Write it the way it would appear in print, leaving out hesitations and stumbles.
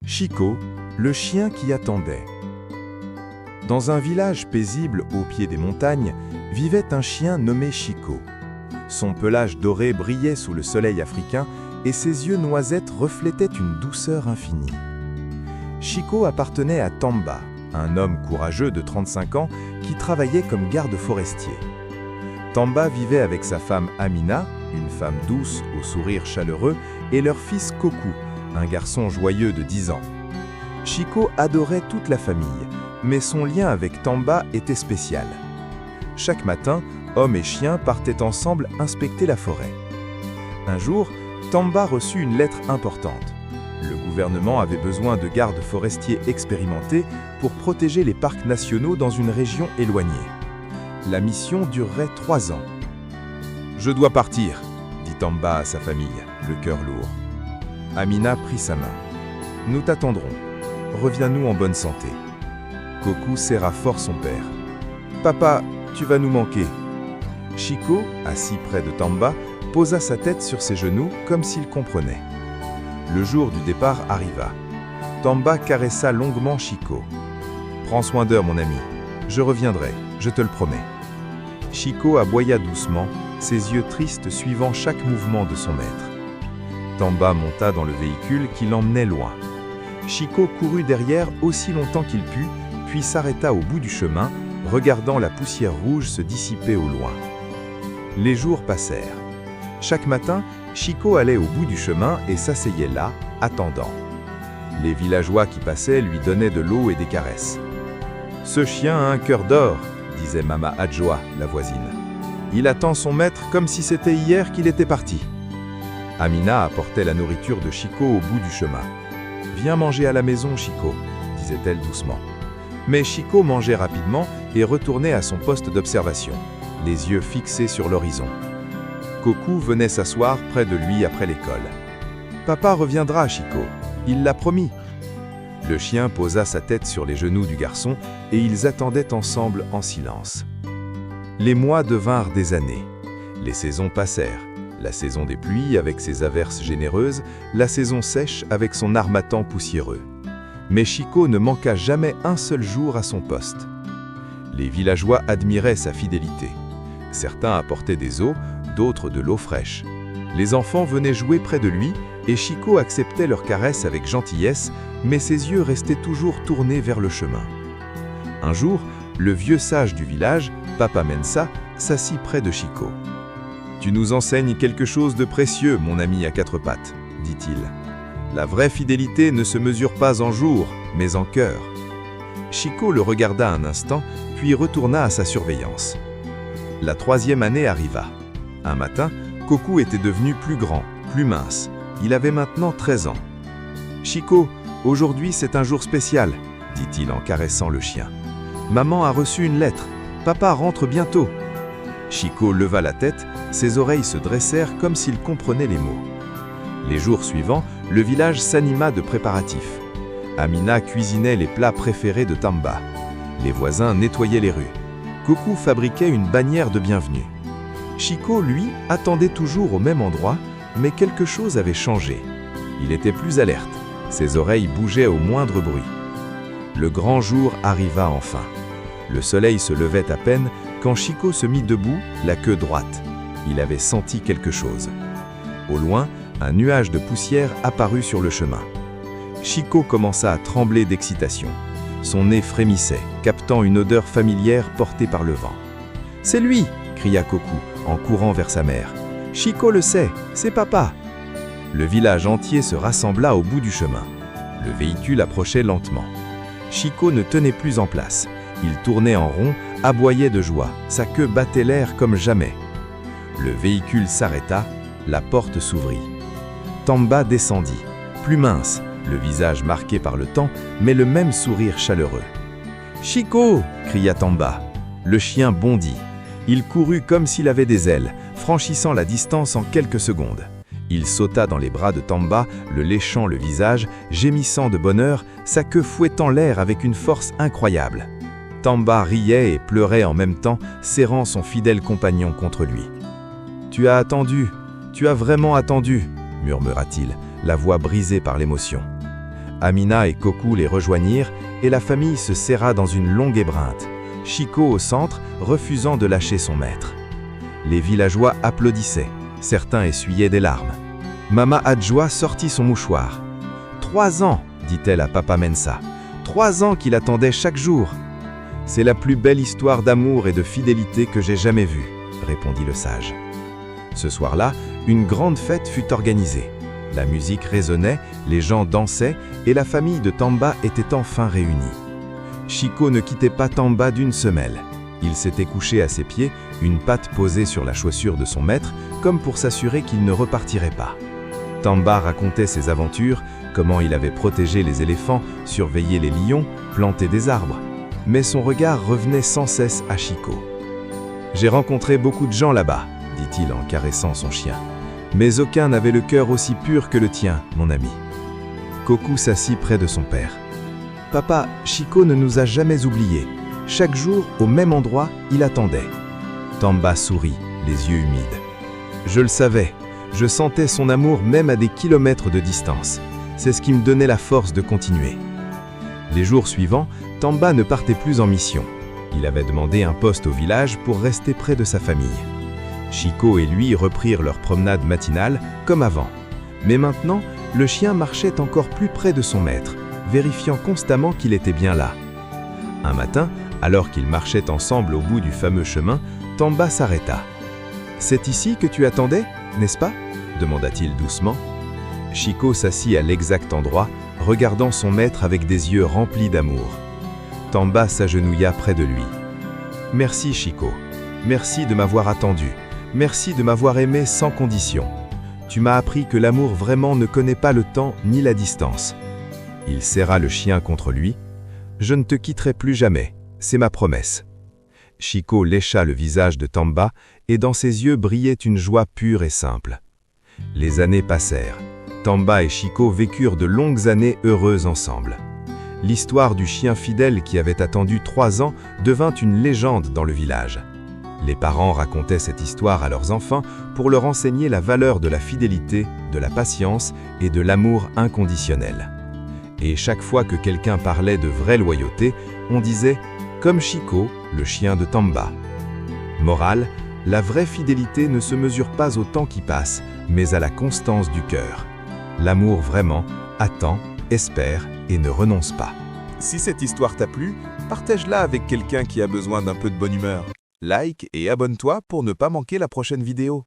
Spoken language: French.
Chico, le chien qui attendait. Dans un village paisible au pied des montagnes, vivait un chien nommé Chico. Son pelage doré brillait sous le soleil africain et ses yeux noisettes reflétaient une douceur infinie. Chico appartenait à Tamba, un homme courageux de 35 ans qui travaillait comme garde forestier. Tamba vivait avec sa femme Amina, une femme douce au sourire chaleureux, et leur fils Kokou, un garçon joyeux de 10 ans. Chico adorait toute la famille, mais son lien avec Tamba était spécial. Chaque matin, homme et chien partaient ensemble inspecter la forêt. Un jour, Tamba reçut une lettre importante. Le gouvernement avait besoin de gardes forestiers expérimentés pour protéger les parcs nationaux dans une région éloignée. La mission durerait 3 ans. « Je dois partir », dit Tamba à sa famille, le cœur lourd. Amina prit sa main. « Nous t'attendrons. Reviens-nous en bonne santé. » Kokou serra fort son père. « Papa, tu vas nous manquer. » Chico, assis près de Tamba, posa sa tête sur ses genoux comme s'il comprenait. Le jour du départ arriva. Tamba caressa longuement Chico. « Prends soin d'eux, mon ami. Je reviendrai, je te le promets. » Chico aboya doucement, ses yeux tristes suivant chaque mouvement de son maître. Tamba monta dans le véhicule qui l'emmenait loin. Chico courut derrière aussi longtemps qu'il put, puis s'arrêta au bout du chemin, regardant la poussière rouge se dissiper au loin. Les jours passèrent. Chaque matin, Chico allait au bout du chemin et s'asseyait là, attendant. Les villageois qui passaient lui donnaient de l'eau et des caresses. « Ce chien a un cœur d'or », disait Mama Adjoa, la voisine. « Il attend son maître comme si c'était hier qu'il était parti. » Amina apportait la nourriture de Chico au bout du chemin. « Viens manger à la maison, Chico », disait-elle doucement. Mais Chico mangeait rapidement et retournait à son poste d'observation, les yeux fixés sur l'horizon. Kokou venait s'asseoir près de lui après l'école. « Papa reviendra, Chico, il l'a promis. » Le chien posa sa tête sur les genoux du garçon et ils attendaient ensemble en silence. Les mois devinrent des années. Les saisons passèrent. La saison des pluies avec ses averses généreuses, la saison sèche avec son harmattan poussiéreux. Mais Chico ne manqua jamais un seul jour à son poste. Les villageois admiraient sa fidélité. Certains apportaient des os, d'autres de l'eau fraîche. Les enfants venaient jouer près de lui et Chico acceptait leurs caresses avec gentillesse, mais ses yeux restaient toujours tournés vers le chemin. Un jour, le vieux sage du village, Papa Mensa, s'assit près de Chico. « Tu nous enseignes quelque chose de précieux, mon ami à 4 pattes, dit-il. La vraie fidélité ne se mesure pas en jours, mais en cœur. » Chico le regarda un instant, puis retourna à sa surveillance. La 3e année arriva. Un matin, Kokou était devenu plus grand, plus mince. Il avait maintenant 13 ans. « Chico, aujourd'hui c'est un jour spécial, » dit-il en caressant le chien. « Maman a reçu une lettre. Papa rentre bientôt. » Chico leva la tête, ses oreilles se dressèrent comme s'il comprenait les mots. Les jours suivants, le village s'anima de préparatifs. Amina cuisinait les plats préférés de Tamba. Les voisins nettoyaient les rues. Kokou fabriquait une bannière de bienvenue. Chico, lui, attendait toujours au même endroit, mais quelque chose avait changé. Il était plus alerte. Ses oreilles bougeaient au moindre bruit. Le grand jour arriva enfin. Le soleil se levait à peine quand Chico se mit debout, la queue droite. Il avait senti quelque chose. Au loin, un nuage de poussière apparut sur le chemin. Chico commença à trembler d'excitation. Son nez frémissait, captant une odeur familière portée par le vent. « C'est lui !» cria Kokou en courant vers sa mère. « Chico le sait, c'est papa !» Le village entier se rassembla au bout du chemin. Le véhicule approchait lentement. Chico ne tenait plus en place. Il tournait en rond, aboyait de joie, sa queue battait l'air comme jamais. Le véhicule s'arrêta, la porte s'ouvrit. Tamba descendit, plus mince, le visage marqué par le temps, mais le même sourire chaleureux. « Chico !» cria Tamba. Le chien bondit. Il courut comme s'il avait des ailes, franchissant la distance en quelques secondes. Il sauta dans les bras de Tamba, le léchant le visage, gémissant de bonheur, sa queue fouettant l'air avec une force incroyable. Tamba riait et pleurait en même temps, serrant son fidèle compagnon contre lui. « Tu as attendu, tu as vraiment attendu » murmura-t-il, la voix brisée par l'émotion. Amina et Coco les rejoignirent et la famille se serra dans une longue épreinte, Chico au centre, refusant de lâcher son maître. Les villageois applaudissaient, certains essuyaient des larmes. Mama Adjoa sortit son mouchoir. 3 ans, dit-elle à Papa Mensa. 3 ans qu'il attendait chaque jour. C'est la plus belle histoire d'amour et de fidélité que j'ai jamais vue, répondit le sage. Ce soir-là, une grande fête fut organisée. La musique résonnait, les gens dansaient et la famille de Tamba était enfin réunie. Chico ne quittait pas Tamba d'une semelle. Il s'était couché à ses pieds, une patte posée sur la chaussure de son maître, comme pour s'assurer qu'il ne repartirait pas. Tamba racontait ses aventures, comment il avait protégé les éléphants, surveillé les lions, planté des arbres. Mais son regard revenait sans cesse à Chico. « J'ai rencontré beaucoup de gens là-bas, » dit-il en caressant son chien. « Mais aucun n'avait le cœur aussi pur que le tien, mon ami. » Coco s'assit près de son père. « Papa, Chico ne nous a jamais oubliés. Chaque jour, au même endroit, il attendait. » Tamba sourit, les yeux humides. « Je le savais. Je sentais son amour même à des kilomètres de distance. C'est ce qui me donnait la force de continuer. » Les jours suivants, Tamba ne partait plus en mission. Il avait demandé un poste au village pour rester près de sa famille. Chico et lui reprirent leur promenade matinale comme avant. Mais maintenant, le chien marchait encore plus près de son maître, vérifiant constamment qu'il était bien là. Un matin, alors qu'ils marchaient ensemble au bout du fameux chemin, Tamba s'arrêta. « C'est ici que tu attendais, n'est-ce pas ?» demanda-t-il doucement. Chico s'assit à l'exact endroit, regardant son maître avec des yeux remplis d'amour. Tamba s'agenouilla près de lui. « Merci Chico, merci de m'avoir attendu, merci de m'avoir aimé sans condition. Tu m'as appris que l'amour vraiment ne connaît pas le temps ni la distance. » Il serra le chien contre lui. « Je ne te quitterai plus jamais, c'est ma promesse. » Chico lécha le visage de Tamba et dans ses yeux brillait une joie pure et simple. Les années passèrent. Tamba et Chico vécurent de longues années heureuses ensemble. L'histoire du chien fidèle qui avait attendu 3 ans devint une légende dans le village. Les parents racontaient cette histoire à leurs enfants pour leur enseigner la valeur de la fidélité, de la patience et de l'amour inconditionnel. Et chaque fois que quelqu'un parlait de vraie loyauté, on disait « comme Chico, le chien de Tamba ». Morale, la vraie fidélité ne se mesure pas au temps qui passe, mais à la constance du cœur. L'amour vraiment attend, espère et ne renonce pas. Si cette histoire t'a plu, partage-la avec quelqu'un qui a besoin d'un peu de bonne humeur. Like et abonne-toi pour ne pas manquer la prochaine vidéo.